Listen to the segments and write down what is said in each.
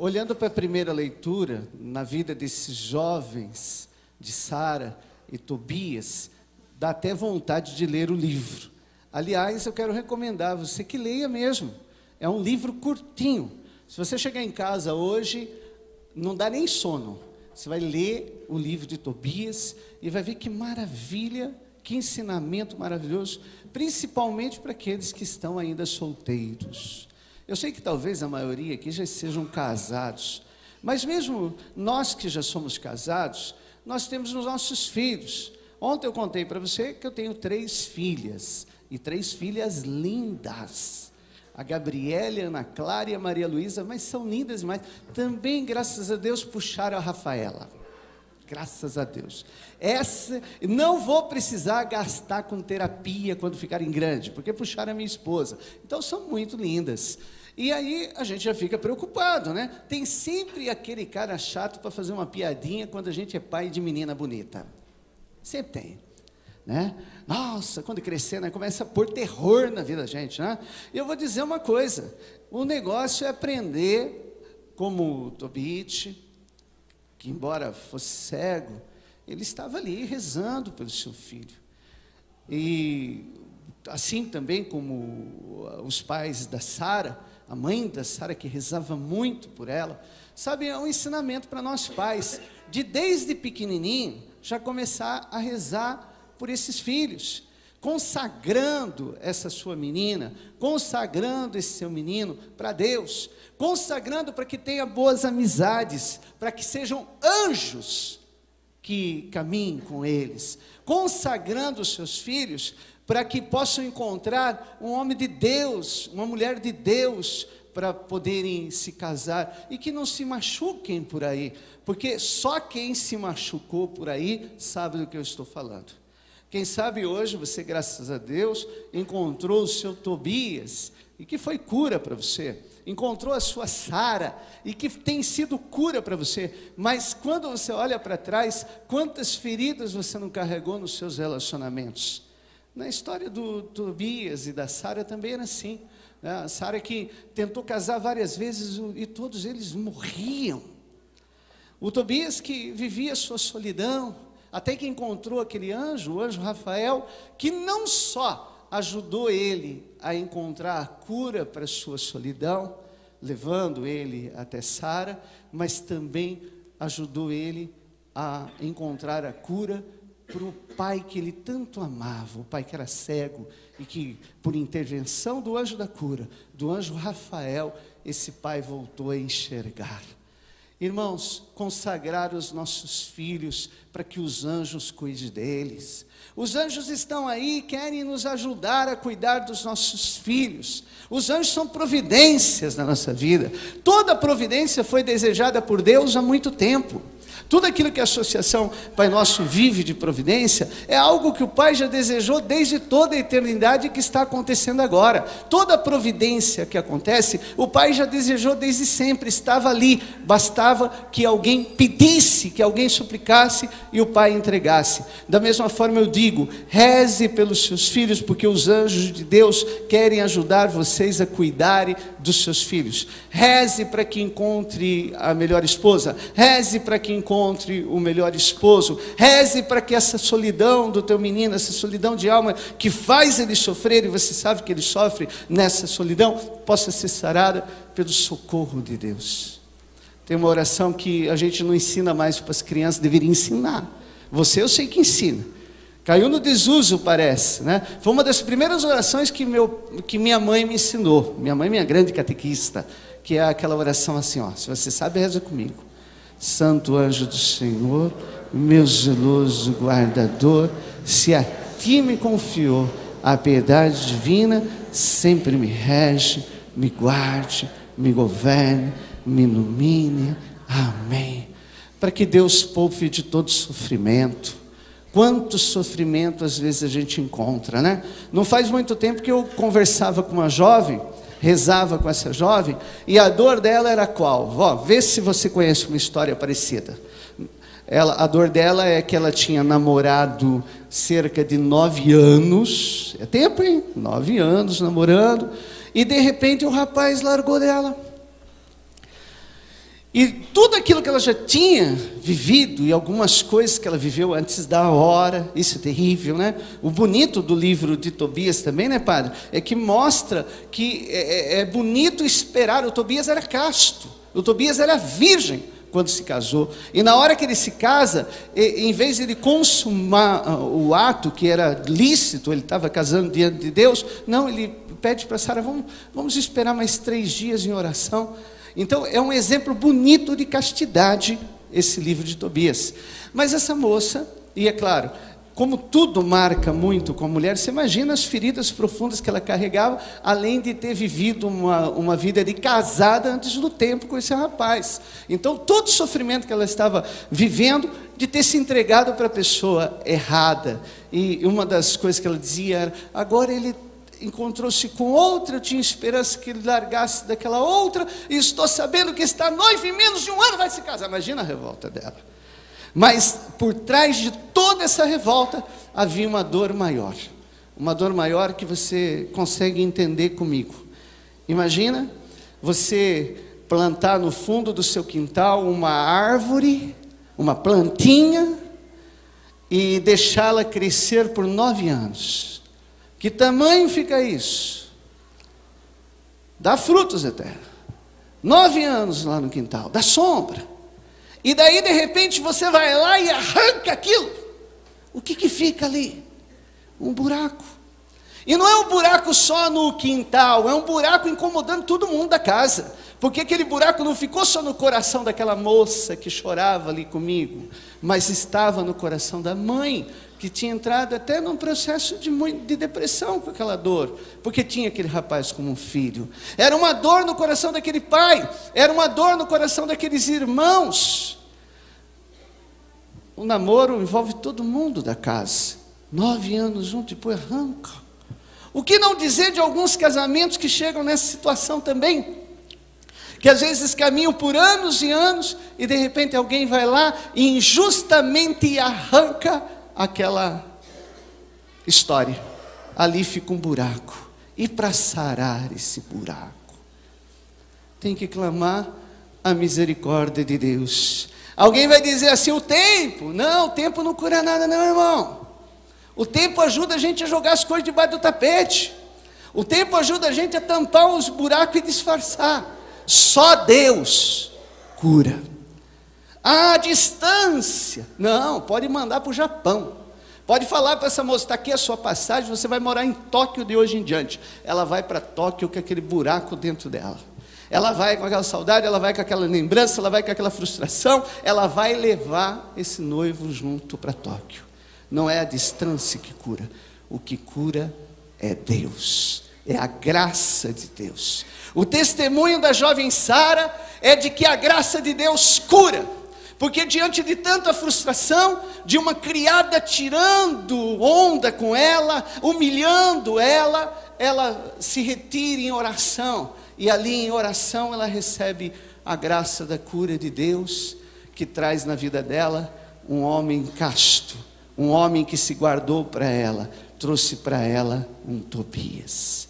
olhando para a primeira leitura, na vida desses jovens, de Sara e Tobias, dá até vontade de ler o livro. Aliás, eu quero recomendar a você que leia mesmo. É um livro curtinho. Se você chegar em casa hoje, não dá nem sono. Você vai ler o livro de Tobias e vai ver que maravilha, que ensinamento maravilhoso, principalmente para aqueles que estão ainda solteiros. Eu sei que talvez a maioria aqui já sejam casados, mas mesmo nós que já somos casados, nós temos os nossos filhos. Ontem eu contei para você que eu tenho 3 filhas, e 3 filhas lindas. A Gabriela, a Ana Clara e a Maria Luísa, mas são lindas demais. Também, graças a Deus, puxaram a Rafaela. Graças a Deus. Essa, não vou precisar gastar com terapia quando ficarem grandes, porque puxaram a minha esposa. Então, são muito lindas. E aí, a gente já fica preocupado, né? Tem sempre aquele cara chato para fazer uma piadinha quando a gente é pai de menina bonita. Sempre tem, né? Nossa, quando crescer, né, começa a pôr terror na vida da gente, né? E eu vou dizer uma coisa, o negócio é aprender como o Tobit, que embora fosse cego, ele estava ali rezando pelo seu filho. E assim também como os pais da Sara, a mãe da Sara, que rezava muito por ela, sabe, é um ensinamento para nós pais, de desde pequenininho, já começar a rezar por esses filhos, consagrando essa sua menina, consagrando esse seu menino para Deus, consagrando para que tenha boas amizades, para que sejam anjos que caminhem com eles, consagrando os seus filhos para que possam encontrar um homem de Deus, uma mulher de Deus, para poderem se casar e que não se machuquem por aí, porque só quem se machucou por aí sabe do que eu estou falando. Quem sabe hoje você, graças a Deus, encontrou o seu Tobias e que foi cura para você, encontrou a sua Sara e que tem sido cura para você, mas quando você olha para trás, quantas feridas você não carregou nos seus relacionamentos? Na história do Tobias e da Sara também era assim. A Sara que tentou casar várias vezes e todos eles morriam. O Tobias que vivia a sua solidão, até que encontrou aquele anjo, o anjo Rafael, que não só ajudou ele a encontrar a cura para a sua solidão, levando ele até Sara, mas também ajudou ele a encontrar a cura para o pai que ele tanto amava, o pai que era cego, e que por intervenção do anjo da cura, do anjo Rafael, esse pai voltou a enxergar. Irmãos, consagrar os nossos filhos para que os anjos cuidem deles. Os anjos estão aí e querem nos ajudar a cuidar dos nossos filhos. Os anjos são providências na nossa vida. Toda providência foi desejada por Deus há muito tempo. Tudo aquilo que a Associação Pai Nosso vive de providência é algo que o Pai já desejou desde toda a eternidade e que está acontecendo agora. Toda providência que acontece, o Pai já desejou desde sempre, estava ali. Bastava que alguém pedisse, que alguém suplicasse e o Pai entregasse. Da mesma forma eu digo, reze pelos seus filhos, porque os anjos de Deus querem ajudar vocês a cuidarem dos seus filhos. Reze para que encontre a melhor esposa, reze para que encontre o melhor esposo, reze para que essa solidão do teu menino, essa solidão de alma que faz ele sofrer, e você sabe que ele sofre nessa solidão, possa ser sarada pelo socorro de Deus. Tem uma oração que a gente não ensina mais para as crianças, deveria ensinar. Você eu sei que ensina. Caiu no desuso, parece, né? Foi uma das primeiras orações que minha mãe me ensinou. Minha mãe é minha grande catequista, que é aquela oração assim, ó, se você sabe, reza comigo. Santo anjo do Senhor, meu zeloso guardador, se a ti me confiou a piedade divina, sempre me rege, me guarde, me governe, me ilumine. Amém. Para que Deus poupe de todo sofrimento. Quanto sofrimento às vezes a gente encontra, né? Não faz muito tempo que eu conversava com uma jovem, rezava com essa jovem, e a dor dela era qual? Ó, vê se você conhece uma história parecida. A dor dela é que ela tinha namorado cerca de 9 anos, é tempo, hein? 9 anos namorando, e de repente o rapaz largou dela. E tudo aquilo que ela já tinha vivido, e algumas coisas que ela viveu antes da hora, isso é terrível, né? O bonito do livro de Tobias também, né, padre? É que mostra que é bonito esperar. O Tobias era casto, o Tobias era virgem quando se casou. E na hora que ele se casa, em vez de ele consumar o ato que era lícito, ele estava casando diante de Deus, não, ele pede para Sara, vamos esperar mais 3 dias em oração. Então é um exemplo bonito de castidade esse livro de Tobias. Mas essa moça, e é claro, como tudo marca muito com a mulher, você imagina as feridas profundas que ela carregava, além de ter vivido uma vida de casada antes do tempo com esse rapaz. Então todo o sofrimento que ela estava vivendo, de ter se entregado para a pessoa errada. E uma das coisas que ela dizia era, agora ele encontrou-se com outra, eu tinha esperança que ele largasse daquela outra, e estou sabendo que está noivo, em menos de 1 ano vai se casar. Imagina a revolta dela. Mas por trás de toda essa revolta havia uma dor maior que você consegue entender comigo. Imagina você plantar no fundo do seu quintal uma árvore, uma plantinha, e deixá-la crescer por 9 anos. Que tamanho fica isso? Dá frutos eternos. 9 anos lá no quintal, dá sombra. E daí de repente você vai lá e arranca aquilo. O que fica ali? Um buraco. E não é um buraco só no quintal, é um buraco incomodando todo mundo da casa. Porque aquele buraco não ficou só no coração daquela moça que chorava ali comigo, mas estava no coração da mãe, que tinha entrado até num processo de depressão com aquela dor, porque tinha aquele rapaz como um filho. Era uma dor no coração daquele pai, era uma dor no coração daqueles irmãos. O namoro envolve todo mundo da casa. 9 anos junto, depois arranca. O que não dizer de alguns casamentos que chegam nessa situação também, que às vezes caminham por anos e anos, e de repente alguém vai lá e injustamente arranca aquela história. Ali fica um buraco. E para sarar esse buraco, tem que clamar a misericórdia de Deus. Alguém vai dizer assim, o tempo não cura nada não, irmão. O tempo ajuda a gente a jogar as coisas debaixo do tapete. O tempo ajuda a gente a tampar os buracos e disfarçar. Só Deus cura. A distância, não, pode mandar para o Japão. Pode falar para essa moça, está aqui a sua passagem, você vai morar em Tóquio de hoje em diante. Ela vai para Tóquio com aquele buraco dentro dela. Ela vai com aquela saudade, ela vai com aquela lembrança, ela vai com aquela frustração, ela vai levar esse noivo junto para Tóquio. Não é a distância que cura, o que cura é Deus, é a graça de Deus. O testemunho da jovem Sara é de que a graça de Deus cura, porque diante de tanta frustração, de uma criada tirando onda com ela, humilhando ela, ela se retira em oração, e ali em oração ela recebe a graça da cura de Deus, que traz na vida dela um homem casto, um homem que se guardou para ela, trouxe para ela um Tobias.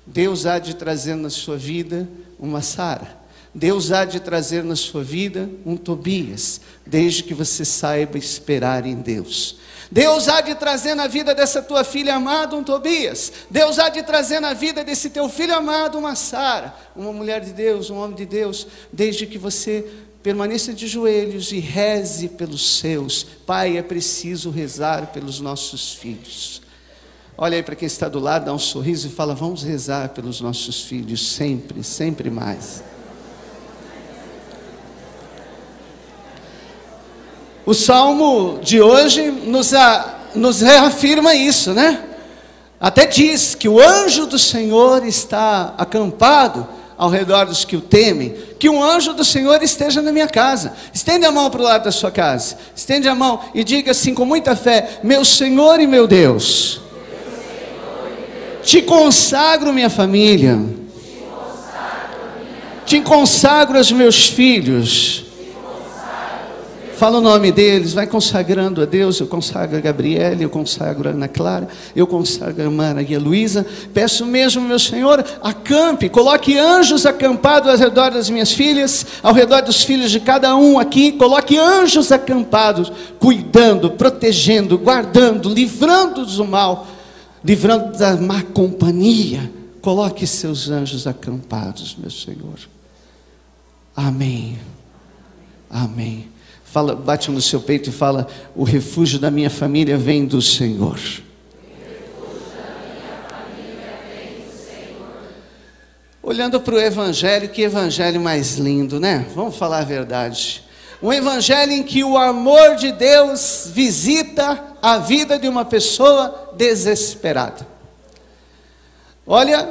Deus há de trazer na sua vida uma Sara. Deus há de trazer na sua vida um Tobias, desde que você saiba esperar em Deus. Deus há de trazer na vida dessa tua filha amada um Tobias. Deus há de trazer na vida desse teu filho amado uma Sara, uma mulher de Deus, um homem de Deus, desde que você permaneça de joelhos e reze pelos seus. Pai, é preciso rezar pelos nossos filhos. Olha aí para quem está do lado, dá um sorriso e fala, vamos rezar pelos nossos filhos, sempre, sempre mais. O salmo de hoje nos reafirma isso, né? Até diz que o anjo do Senhor está acampado ao redor dos que o temem, que um anjo do Senhor esteja na minha casa. Estende a mão para o lado da sua casa, estende a mão e diga assim com muita fé, meu Senhor e meu Deus, te consagro minha família, te consagro os meus filhos, Fala o nome deles, vai consagrando a Deus. Eu consagro a Gabriele, eu consagro a Ana Clara, eu consagro a Maria Luísa. Peço mesmo, meu Senhor, acampe, coloque anjos acampados ao redor das minhas filhas, ao redor dos filhos de cada um aqui. Coloque anjos acampados, cuidando, protegendo, guardando, livrando do mal, livrando da má companhia. Coloque seus anjos acampados, meu Senhor. Amém. Amém. Fala, bate no seu peito e fala: o refúgio da minha família vem do Senhor. Olhando para o Evangelho, que Evangelho mais lindo, né? Vamos falar a verdade. Um Evangelho em que o amor de Deus visita a vida de uma pessoa desesperada. Olha,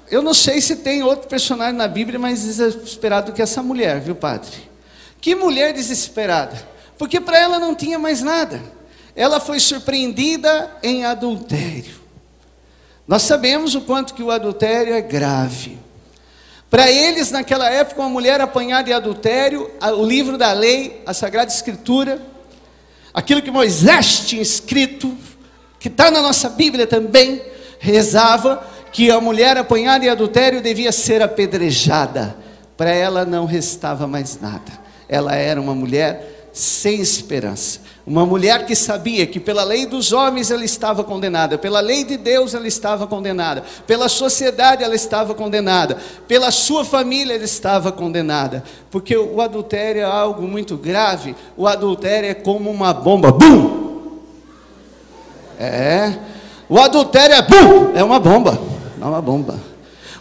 eu não sei se tem outro personagem na Bíblia mais desesperado que essa mulher, viu, padre? Que mulher desesperada, porque para ela não tinha mais nada. Ela foi surpreendida em adultério. Nós sabemos o quanto que o adultério é grave. Para eles, naquela época, uma mulher apanhada em adultério, o livro da lei, a Sagrada Escritura, aquilo que Moisés tinha escrito, que está na nossa Bíblia também, rezava que a mulher apanhada em adultério devia ser apedrejada. Para ela não restava mais nada. Ela era uma mulher sem esperança, uma mulher que sabia que pela lei dos homens ela estava condenada, pela lei de Deus ela estava condenada, pela sociedade ela estava condenada, pela sua família ela estava condenada, porque o adultério é algo muito grave. O adultério é como uma bomba, bum! O adultério é bum! É uma bomba, é uma bomba.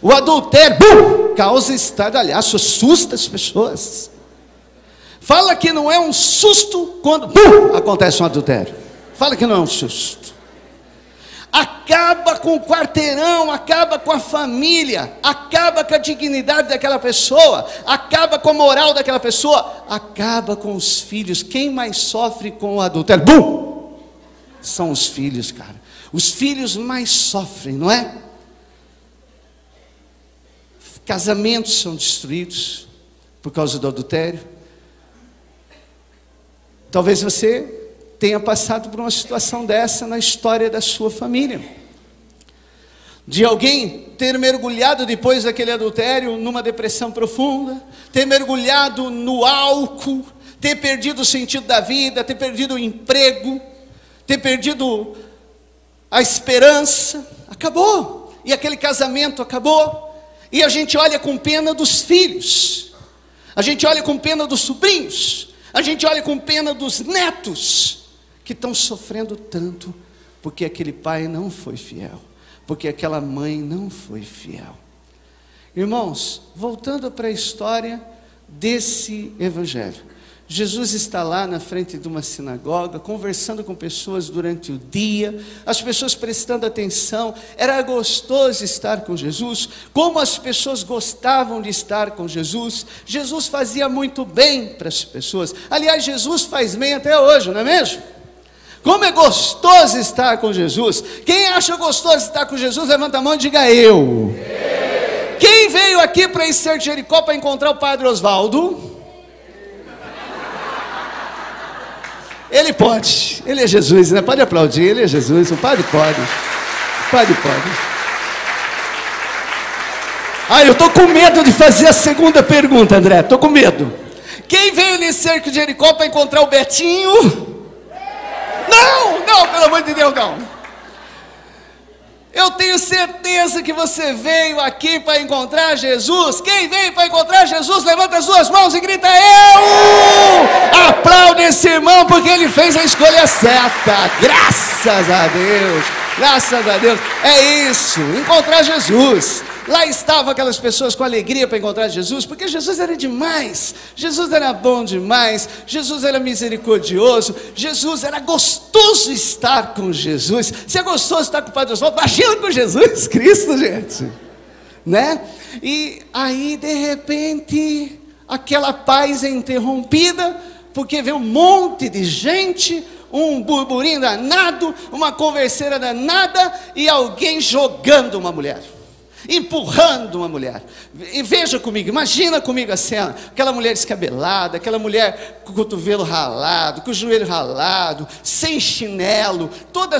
O adultério, bum! Causa estardalhaço, assusta as pessoas. Fala que não é um susto quando acontece um adultério. Fala que não é um susto. Acaba com o quarteirão, acaba com a família, acaba com a dignidade daquela pessoa, acaba com a moral daquela pessoa, acaba com os filhos. Quem mais sofre com o adultério? São os filhos, cara. Os filhos mais sofrem, não é? Casamentos são destruídos por causa do adultério. Talvez você tenha passado por uma situação dessa na história da sua família. De alguém ter mergulhado depois daquele adultério numa depressão profunda, ter mergulhado no álcool, ter perdido o sentido da vida, ter perdido o emprego, ter perdido a esperança. Acabou. E aquele casamento acabou. E a gente olha com pena dos filhos. A gente olha com pena dos sobrinhos. A gente olha com pena dos netos, que estão sofrendo tanto, porque aquele pai não foi fiel, porque aquela mãe não foi fiel. Irmãos, voltando para a história desse evangelho, Jesus está lá na frente de uma sinagoga, conversando com pessoas durante o dia, as pessoas prestando atenção. Era gostoso estar com Jesus, como as pessoas gostavam de estar com Jesus. Jesus fazia muito bem para as pessoas. Aliás, Jesus faz bem até hoje, não é mesmo? Como é gostoso estar com Jesus. Quem acha gostoso estar com Jesus, levanta a mão e diga: eu. Quem veio aqui para Encerte de Jericó para encontrar o Padre Osvaldo? Ele pode, ele é Jesus, né? Pode aplaudir, ele é Jesus, o padre pode. O padre pode. Eu estou com medo de fazer a segunda pergunta, André, estou com medo. Quem veio nesse cerco de Jericó para encontrar o Betinho? Não, pelo amor de Deus, não. Eu tenho certeza que você veio aqui para encontrar Jesus. Quem veio para encontrar Jesus, levanta as duas mãos e grita: eu! Aplaude esse irmão, porque ele fez a escolha certa. Graças a Deus, graças a Deus. É isso, encontrar Jesus. Lá estavam aquelas pessoas com alegria para encontrar Jesus, porque Jesus era demais, Jesus era bom demais, Jesus era misericordioso, Jesus era gostoso estar com Jesus. Se é gostoso estar com o Padre Osvaldo, imagina com Jesus Cristo, gente, né? E aí, de repente, aquela paz é interrompida, porque vem um monte de gente, um burburinho danado, uma converseira danada, e alguém jogando uma mulher. empurrando uma mulher. E veja comigo, imagina comigo a cena, aquela mulher descabelada, aquela mulher com o cotovelo ralado, com o joelho ralado, sem chinelo, toda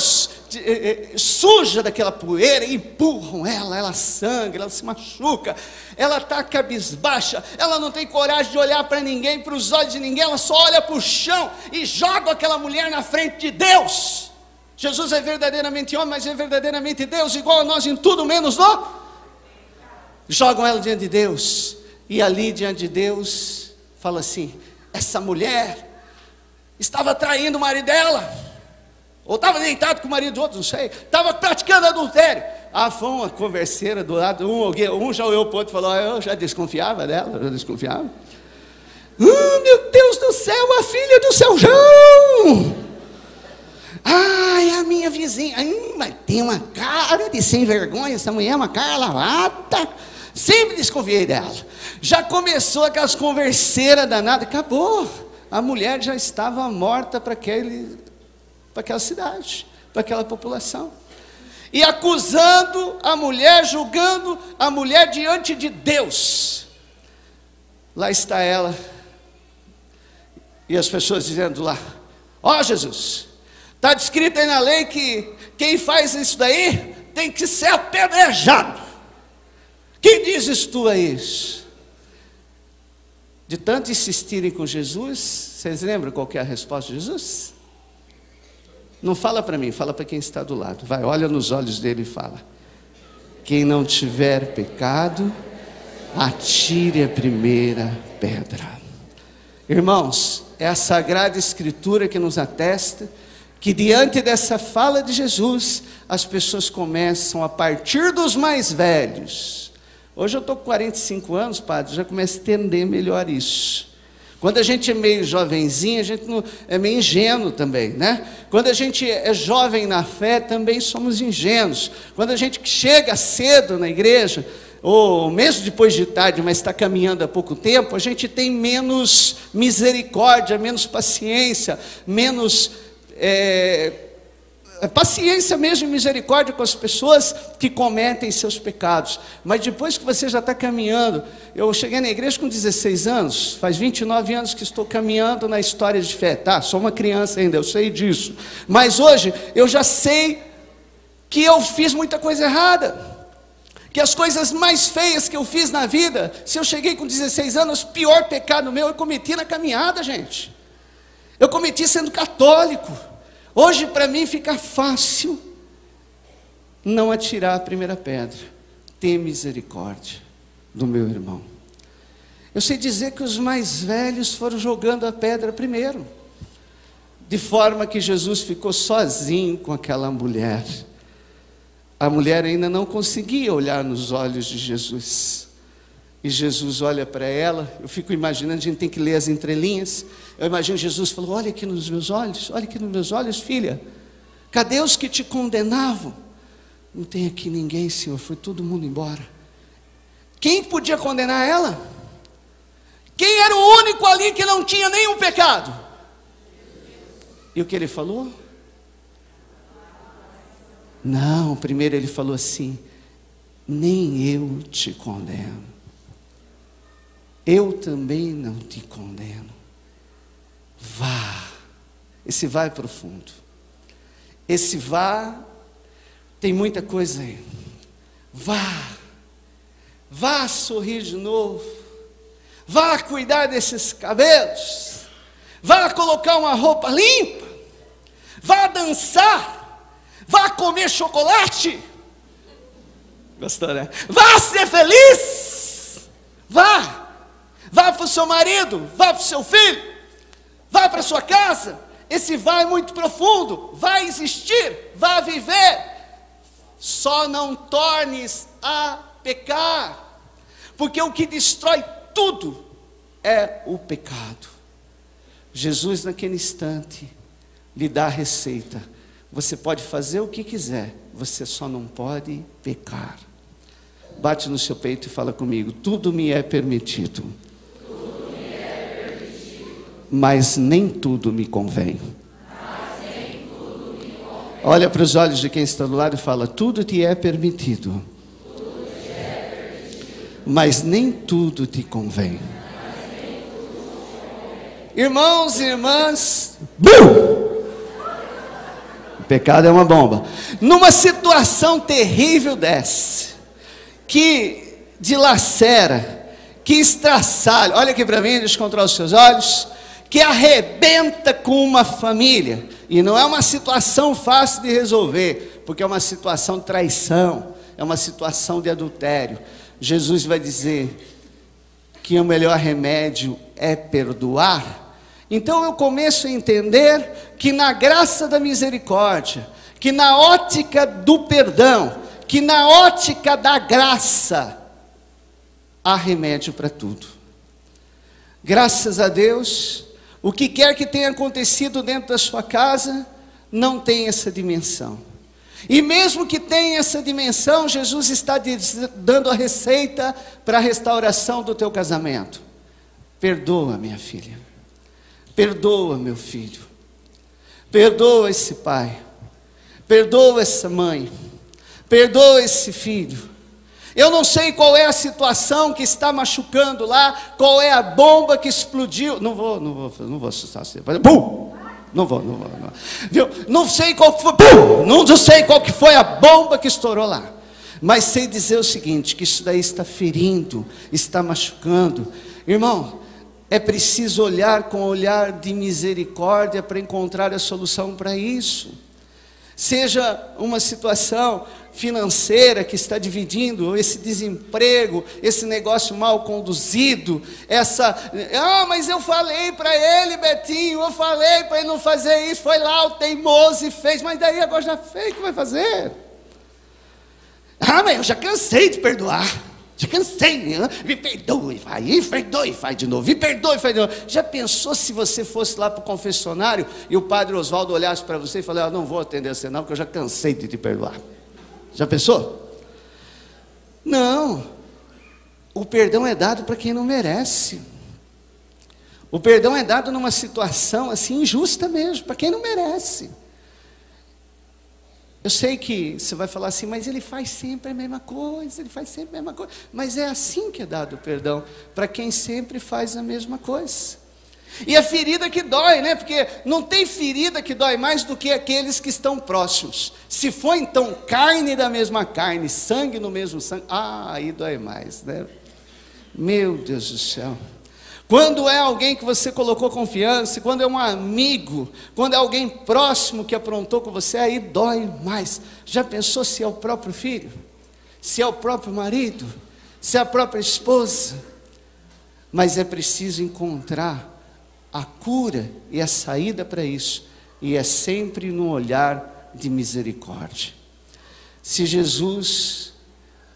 suja daquela poeira, empurram ela, ela sangra, ela se machuca, ela está cabisbaixa, ela não tem coragem de olhar para ninguém, para os olhos de ninguém, ela só olha para o chão e joga aquela mulher na frente de Deus. Jesus é verdadeiramente homem, mas é verdadeiramente Deus, igual a nós em tudo menos no... Jogam ela diante de Deus, e ali diante de Deus, fala assim, essa mulher estava traindo o marido dela, ou estava deitado com o marido do outro, não sei, estava praticando adultério. Foi uma converseira do lado, um já olhou para o outro e falou, eu já desconfiava dela, eu já desconfiava. Meu Deus do céu, a filha do seu João! Ai, a minha vizinha, mas tem uma cara de sem vergonha, essa mulher é uma cara lavada. Sempre desconfiei dela. Já começou aquelas converseiras danadas, acabou. A mulher já estava morta para aquela cidade, para aquela população. E acusando a mulher, julgando a mulher diante de Deus. Lá está ela. E as pessoas dizendo lá, ó Jesus, está descrito aí na lei que quem faz isso daí tem que ser apedrejado. Quem dizes tu a isso? De tanto insistirem com Jesus, vocês lembram qual que é a resposta de Jesus? Não fala para mim, fala para quem está do lado. Vai, olha nos olhos dele e fala. Quem não tiver pecado, atire a primeira pedra. Irmãos, é a Sagrada Escritura que nos atesta que diante dessa fala de Jesus, as pessoas começam a partir dos mais velhos. Hoje eu estou com 45 anos, padre, já começo a entender melhor isso. Quando a gente é meio jovenzinho, a gente não, é meio ingênuo também, né? Quando a gente é jovem na fé, também somos ingênuos. Quando a gente chega cedo na igreja, ou mesmo depois de tarde, mas está caminhando há pouco tempo, a gente tem menos misericórdia, menos paciência, menos paciência mesmo e misericórdia com as pessoas que cometem seus pecados. Mas depois que você já está caminhando, eu cheguei na igreja com 16 anos, faz 29 anos que estou caminhando na história de fé, tá? Sou uma criança ainda, eu sei disso, mas hoje eu já sei que eu fiz muita coisa errada, que as coisas mais feias que eu fiz na vida, se eu cheguei com 16 anos, o pior pecado meu eu cometi na caminhada, gente. Eu cometi sendo católico. Hoje para mim fica fácil não atirar a primeira pedra. Ter misericórdia do meu irmão. Eu sei dizer que os mais velhos foram jogando a pedra primeiro, de forma que Jesus ficou sozinho com aquela mulher. A mulher ainda não conseguia olhar nos olhos de Jesus. E Jesus olha para ela, eu fico imaginando, a gente tem que ler as entrelinhas. Eu imagino Jesus falou, olha aqui nos meus olhos, filha. Cadê os que te condenavam? Não tem aqui ninguém, Senhor, foi todo mundo embora. Quem podia condenar ela? Quem era o único ali que não tinha nenhum pecado? E o que ele falou? Não, primeiro ele falou assim, nem eu te condeno. Eu também não te condeno. Vá. Esse vá é profundo. Esse vá tem muita coisa aí. Vá. Vá sorrir de novo. Vá cuidar desses cabelos. Vá colocar uma roupa limpa. Vá dançar. Vá comer chocolate. Gostou, né? Vá ser feliz. Vá. Vá para o seu marido, vá para o seu filho, vá para a sua casa. Esse vá é muito profundo, vai existir, vá viver. Só não tornes a pecar, porque o que destrói tudo é o pecado. Jesus naquele instante lhe dá a receita. Você pode fazer o que quiser, você só não pode pecar. Bate no seu peito e fala comigo, tudo me é permitido. Mas nem tudo me convém. Olha para os olhos de quem está do lado e fala, tudo te é permitido. mas nem tudo te convém. Irmãos e irmãs, o pecado é uma bomba. Numa situação terrível dessa, que dilacera, que estraçalha, olha aqui para mim, deixa eu controlar os seus olhos, que arrebenta com uma família, e não é uma situação fácil de resolver, porque é uma situação de traição, é uma situação de adultério. Jesus vai dizer que o melhor remédio é perdoar. Então eu começo a entender que na graça da misericórdia, que na ótica do perdão, que na ótica da graça, há remédio para tudo. Graças a Deus, o que quer que tenha acontecido dentro da sua casa, não tem essa dimensão. E mesmo que tenha essa dimensão, Jesus está dando a receita para a restauração do teu casamento. Perdoa, minha filha. Perdoa, meu filho. Perdoa esse pai. Perdoa essa mãe. Perdoa esse filho. Eu não sei qual é a situação que está machucando lá, qual é a bomba que explodiu. Não vou assustar você. Bum! Não vou. Viu? Não sei qual foi. Bum! Não sei qual que foi a bomba que estourou lá. Mas sei dizer o seguinte, que isso daí está ferindo, está machucando. Irmão, é preciso olhar com olhar de misericórdia para encontrar a solução para isso. Seja uma situação financeira que está dividindo, esse desemprego, esse negócio mal conduzido, mas eu falei para ele, Betinho, eu falei para ele não fazer isso, foi lá o teimoso e fez, mas daí agora já fez, o que vai fazer? Mas eu já cansei de perdoar, já cansei, me perdoe, faz de novo, me perdoe, faz de novo. Já pensou se você fosse lá para o confessionário e o padre Oswaldo olhasse para você e falasse, não vou atender você não, porque eu já cansei de te perdoar. Já pensou? Não. O perdão é dado para quem não merece. O perdão é dado numa situação assim injusta mesmo, para quem não merece. Eu sei que você vai falar assim, mas ele faz sempre a mesma coisa, Mas é assim que é dado o perdão, para quem sempre faz a mesma coisa. E a ferida que dói, né? Porque não tem ferida que dói mais do que aqueles que estão próximos. Se for então carne da mesma carne, sangue no mesmo sangue, aí dói mais, né? Meu Deus do céu. Quando é alguém que você colocou confiança, quando é um amigo, quando é alguém próximo que aprontou com você, aí dói mais. Já pensou se é o próprio filho? Se é o próprio marido? Se é a própria esposa? Mas é preciso encontrar a cura e a saída para isso, e é sempre no olhar de misericórdia. Se Jesus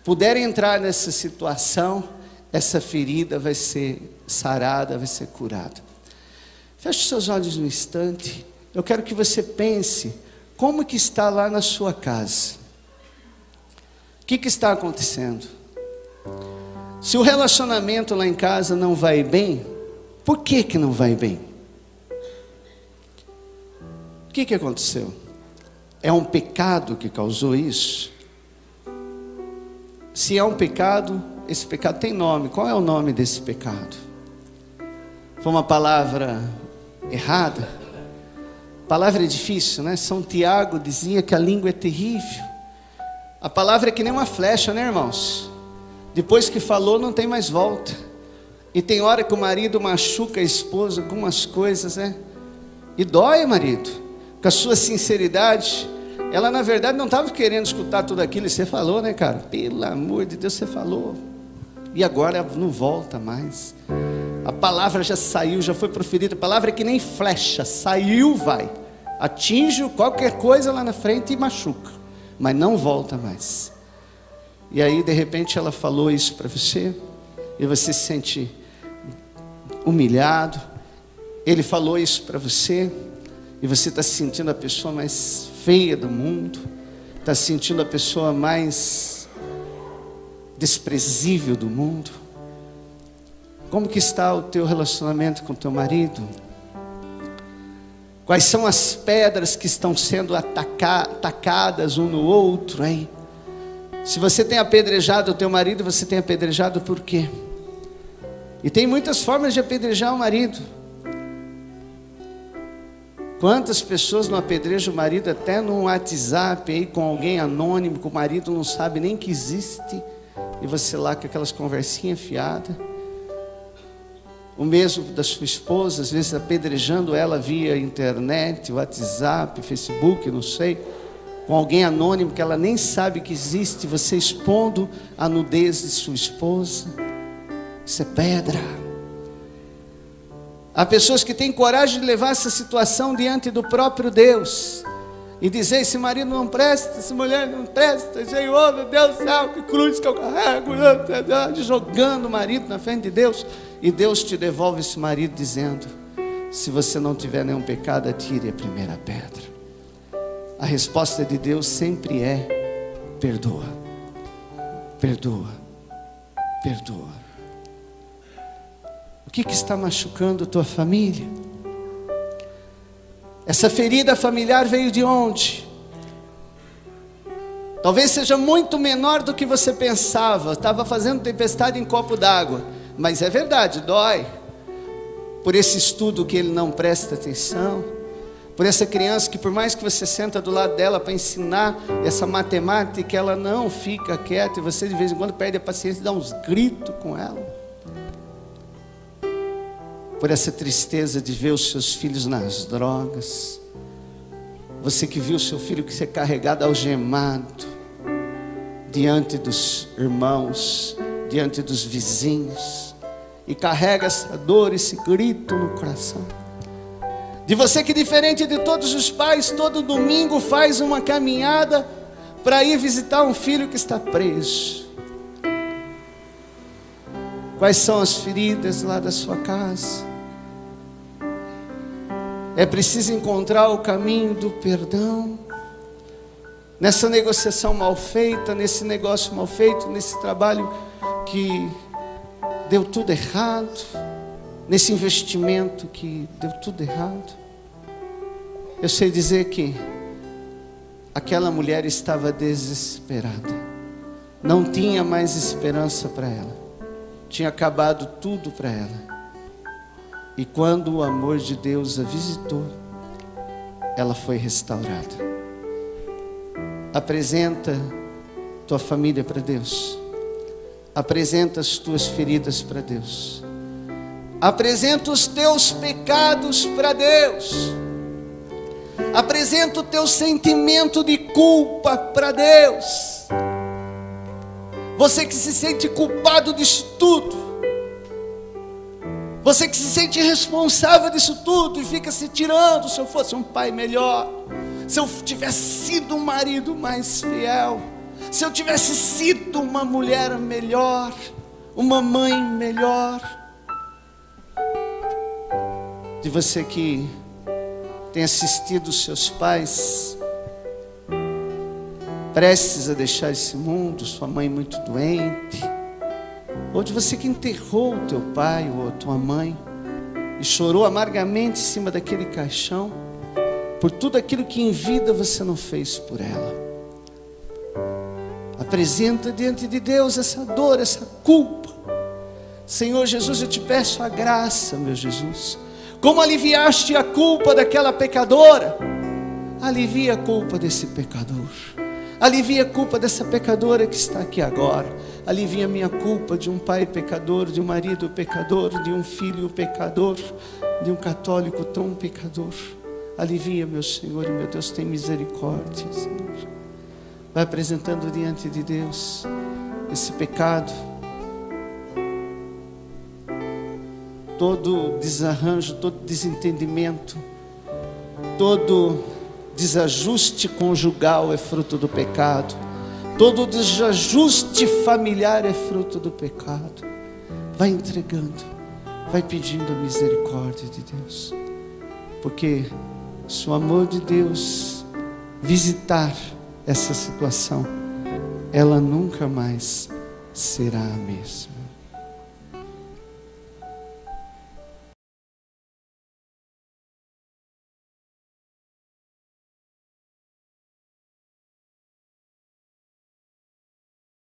puder entrar nessa situação, essa ferida vai ser sarada, vai ser curada. Feche seus olhos um instante. Eu quero que você pense como que está lá na sua casa. O que está acontecendo? Se o relacionamento lá em casa não vai bem, por que não vai bem? O que aconteceu? É um pecado que causou isso? Se é um pecado, esse pecado tem nome. Qual é o nome desse pecado? Foi uma palavra errada? Palavra é difícil, né? São Tiago dizia que a língua é terrível. A palavra é que nem uma flecha, né, irmãos? Depois que falou, não tem mais volta. E tem hora que o marido machuca a esposa, algumas coisas, né? E dói, marido. Com a sua sinceridade, ela na verdade não estava querendo escutar tudo aquilo e você falou, né, cara? Pelo amor de Deus, você falou. E agora não volta mais. A palavra já saiu, já foi proferida. A palavra é que nem flecha, saiu, vai. Atinge qualquer coisa lá na frente e machuca. Mas não volta mais. E aí, de repente, ela falou isso para você. E você se sente humilhado. Ele falou isso para você. E você está se sentindo a pessoa mais feia do mundo. Está se sentindo a pessoa mais desprezível do mundo. Como que está o teu relacionamento com o teu marido? Quais são as pedras que estão sendo atacadas um no outro, hein? Se você tem apedrejado o teu marido, você tem apedrejado por quê? E tem muitas formas de apedrejar o marido. Quantas pessoas não apedrejam o marido até no WhatsApp, aí com alguém anônimo, que o marido não sabe nem que existe, e você lá com aquelas conversinhas fiadas. O mesmo da sua esposa, às vezes apedrejando ela via internet, WhatsApp, Facebook, não sei, com alguém anônimo que ela nem sabe que existe, você expondo a nudez de sua esposa. Isso é pedra. Há pessoas que têm coragem de levar essa situação diante do próprio Deus e dizer: esse marido não presta, essa mulher não presta, Senhor, meu Deus do céu, que cruz que eu carrego, jogando o marido na frente de Deus. E Deus te devolve esse marido dizendo: se você não tiver nenhum pecado, atire a primeira pedra. A resposta de Deus sempre é: perdoa, perdoa, perdoa. O que está machucando tua família? Essa ferida familiar veio de onde? Talvez seja muito menor do que você pensava. Estava fazendo tempestade em copo d'água. Mas é verdade, dói. Por esse estudo que ele não presta atenção. Por essa criança que, por mais que você senta do lado dela para ensinar essa matemática, ela não fica quieta. E você de vez em quando perde a paciência e dá uns gritos com ela. Por essa tristeza de ver os seus filhos nas drogas. Você que viu o seu filho ser carregado algemado diante dos irmãos, diante dos vizinhos, e carrega essa dor, esse grito no coração. De você que, diferente de todos os pais, todo domingo faz uma caminhada para ir visitar um filho que está preso. Quais são as feridas lá da sua casa? É preciso encontrar o caminho do perdão. Nessa negociação mal feita, nesse negócio mal feito, nesse trabalho que deu tudo errado, nesse investimento que deu tudo errado. Eu sei dizer que aquela mulher estava desesperada. Não tinha mais esperança para ela. Tinha acabado tudo para ela. E quando o amor de Deus a visitou, ela foi restaurada. Apresenta tua família para Deus. Apresenta as tuas feridas para Deus. Apresenta os teus pecados para Deus. Apresenta o teu sentimento de culpa para Deus. Você que se sente culpado disso tudo. Você que se sente responsável disso tudo e fica se tirando: se eu fosse um pai melhor, se eu tivesse sido um marido mais fiel, se eu tivesse sido uma mulher melhor, uma mãe melhor. De você que tem assistido os seus pais prestes a deixar esse mundo, sua mãe muito doente, ou de você que enterrou o teu pai ou a tua mãe e chorou amargamente em cima daquele caixão por tudo aquilo que em vida você não fez por ela. Apresenta diante de Deus essa dor, essa culpa. Senhor Jesus, eu te peço a graça, meu Jesus. Como aliviaste a culpa daquela pecadora, alivia a culpa desse pecador. Alivia a culpa dessa pecadora que está aqui agora. Alivia a minha culpa de um pai pecador, de um marido pecador, de um filho pecador, de um católico tão pecador. Alivia, meu Senhor e meu Deus, tem misericórdia, Senhor. Vai apresentando diante de Deus esse pecado, todo desarranjo, todo desentendimento, todo desajuste conjugal é fruto do pecado. Todo desajuste familiar é fruto do pecado. Vai entregando, vai pedindo a misericórdia de Deus. Porque se o amor de Deus visitar essa situação, ela nunca mais será a mesma.